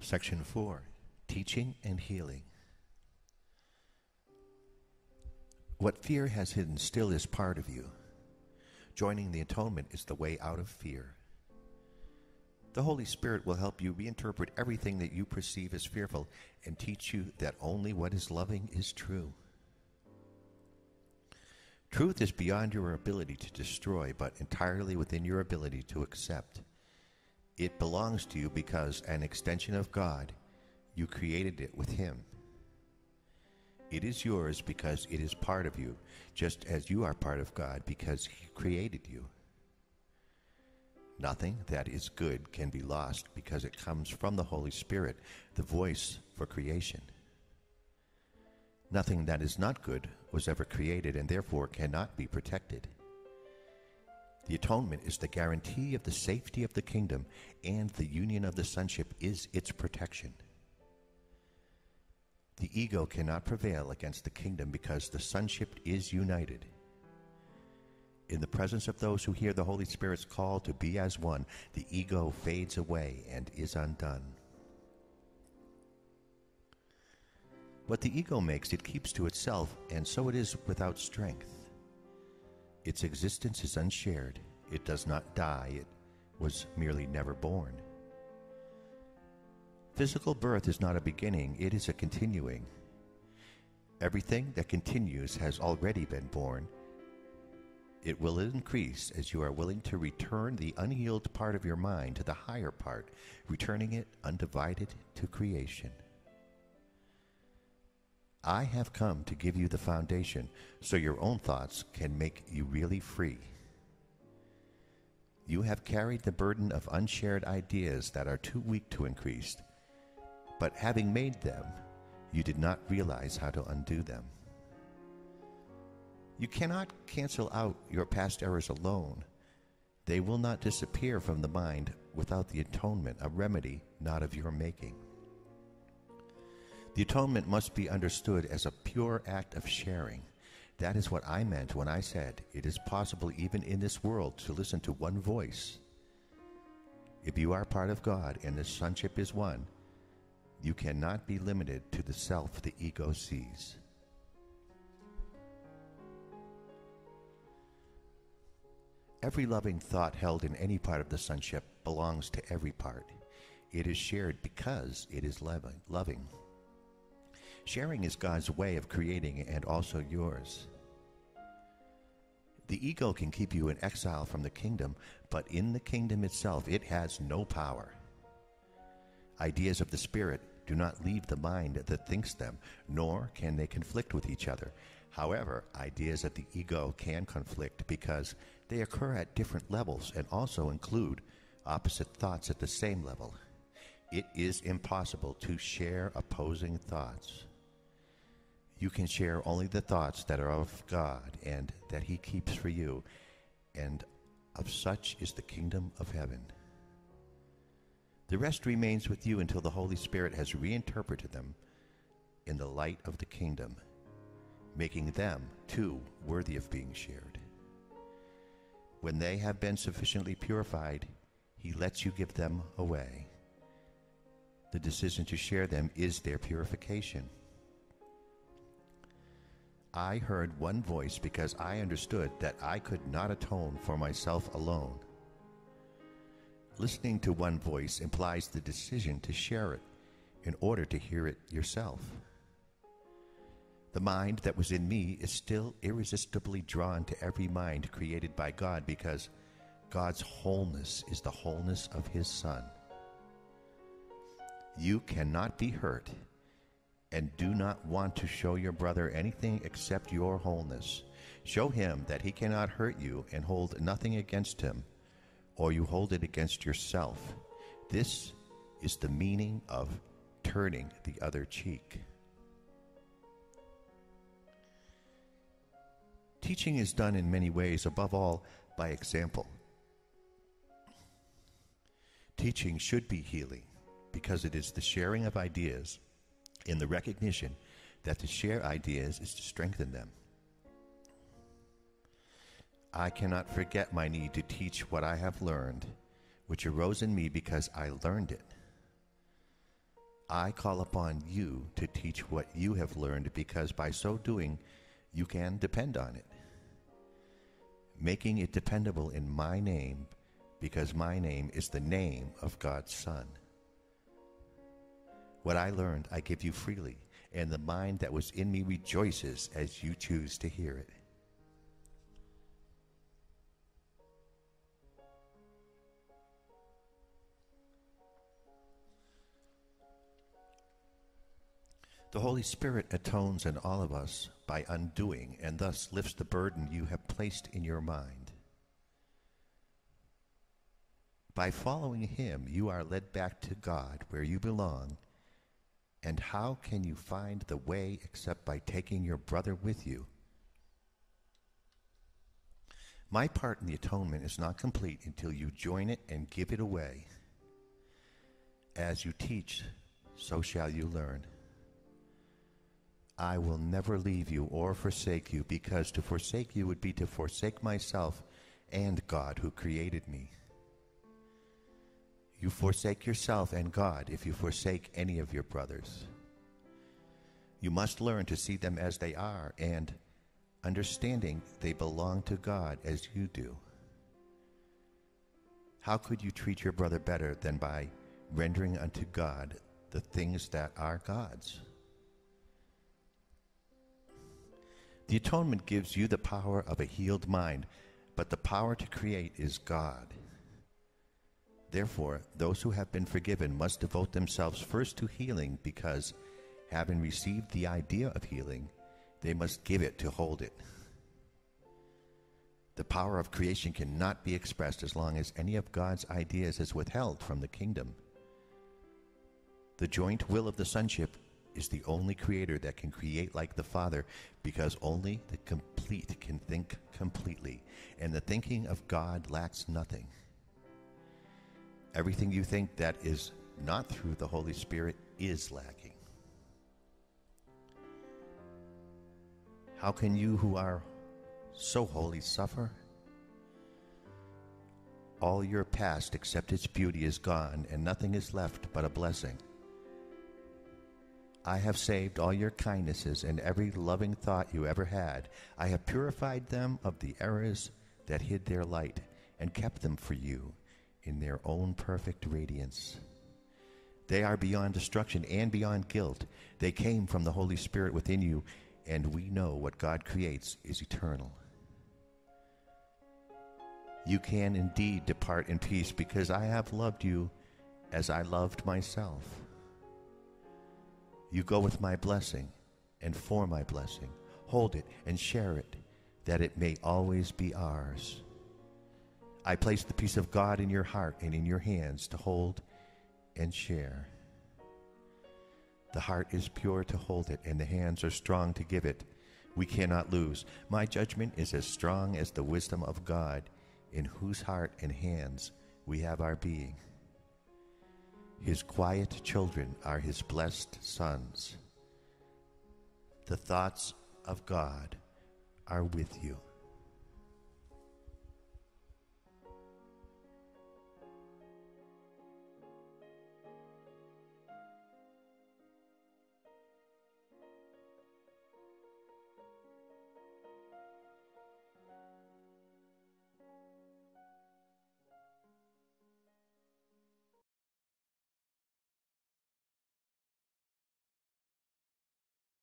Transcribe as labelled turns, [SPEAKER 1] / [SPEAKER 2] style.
[SPEAKER 1] Section 4, Teaching and Healing. What fear has hidden still is part of you. Joining the atonement is the way out of fear. The Holy Spirit will help you reinterpret everything that you perceive as fearful and teach you that only what is loving is true. Truth is beyond your ability to destroy, but entirely within your ability to accept. It belongs to you because, an extension of God, you created it with Him. It is yours because it is part of you, just as you are part of God because He created you. Nothing that is good can be lost because it comes from the Holy Spirit, the voice for creation. Nothing that is not good was ever created and therefore cannot be protected. The atonement is the guarantee of the safety of the kingdom, and the union of the sonship is its protection. The ego cannot prevail against the kingdom because the sonship is united. In the presence of those who hear the Holy Spirit's call to be as one, the ego fades away and is undone. What the ego makes, it keeps to itself, and so it is without strength. Its existence is unshared. It does not die. It was merely never born. Physical birth is not a beginning. It is a continuing. Everything that continues has already been born. It will increase as you are willing to return the unhealed part of your mind to the higher part, returning it undivided to creation. I have come to give you the foundation so your own thoughts can make you really free. You have carried the burden of unshared ideas that are too weak to increase, but having made them, you did not realize how to undo them. You cannot cancel out your past errors alone. They will not disappear from the mind without the atonement, a remedy not of your making. The atonement must be understood as a pure act of sharing. That is what I meant when I said it is possible even in this world to listen to one voice. If you are part of God and the sonship is one, you cannot be limited to the self the ego sees. Every loving thought held in any part of the sonship belongs to every part. It is shared because it is loving. Sharing is God's way of creating and also yours. The ego can keep you in exile from the kingdom, but in the kingdom itself it has no power. Ideas of the Spirit do not leave the mind that thinks them, nor can they conflict with each other. However, ideas of the ego can conflict because they occur at different levels and also include opposite thoughts at the same level. It is impossible to share opposing thoughts. You can share only the thoughts that are of God and that He keeps for you, and of such is the kingdom of heaven. The rest remains with you until the Holy Spirit has reinterpreted them in the light of the kingdom, making them, too, worthy of being shared. When they have been sufficiently purified, He lets you give them away. The decision to share them is their purification. I heard one voice because I understood that I could not atone for myself alone. Listening to one voice implies the decision to share it in order to hear it yourself. The mind that was in me is still irresistibly drawn to every mind created by God because God's wholeness is the wholeness of His Son. You cannot be hurt and do not want to show your brother anything except your wholeness. Show him that he cannot hurt you and hold nothing against him, or you hold it against yourself. This is the meaning of turning the other cheek. Teaching is done in many ways, above all by example. Teaching should be healing because it is the sharing of ideas in the recognition that to share ideas is to strengthen them. I cannot forget my need to teach what I have learned, which arose in me because I learned it. I call upon you to teach what you have learned, because by so doing, you can depend on it, making it dependable in my name, because my name is the name of God's Son. What I learned, I give you freely, and the mind that was in me rejoices as you choose to hear it. The Holy Spirit atones in all of us by undoing, and thus lifts the burden you have placed in your mind. By following him, you are led back to God where you belong. And how can you find the way except by taking your brother with you? My part in the atonement is not complete until you join it and give it away. As you teach, so shall you learn. I will never leave you or forsake you, because to forsake you would be to forsake myself and God who created me. You forsake yourself and God if you forsake any of your brothers. You must learn to see them as they are, and understanding they belong to God as you do. How could you treat your brother better than by rendering unto God the things that are God's? The atonement gives you the power of a healed mind, but the power to create is God. Therefore, those who have been forgiven must devote themselves first to healing, because, having received the idea of healing, they must give it to hold it. The power of creation cannot be expressed as long as any of God's ideas is withheld from the kingdom. The joint will of the sonship is the only creator that can create like the Father, because only the complete can think completely, and the thinking of God lacks nothing. Everything you think that is not through the Holy Spirit is lacking. How can you who are so holy suffer? All your past except its beauty is gone, and nothing is left but a blessing. I have saved all your kindnesses and every loving thought you ever had. I have purified them of the errors that hid their light, and kept them for you in their own perfect radiance. They are beyond destruction and beyond guilt. They came from the Holy Spirit within you, and we know what God creates is eternal. You can indeed depart in peace, because I have loved you as I loved myself. You go with my blessing and for my blessing. Hold it and share it, that it may always be ours. I place the peace of God in your heart and in your hands to hold and share. The heart is pure to hold it, and the hands are strong to give it. We cannot lose. My judgment is as strong as the wisdom of God, in whose heart and hands we have our being. His quiet children are his blessed sons. The thoughts of God are with you.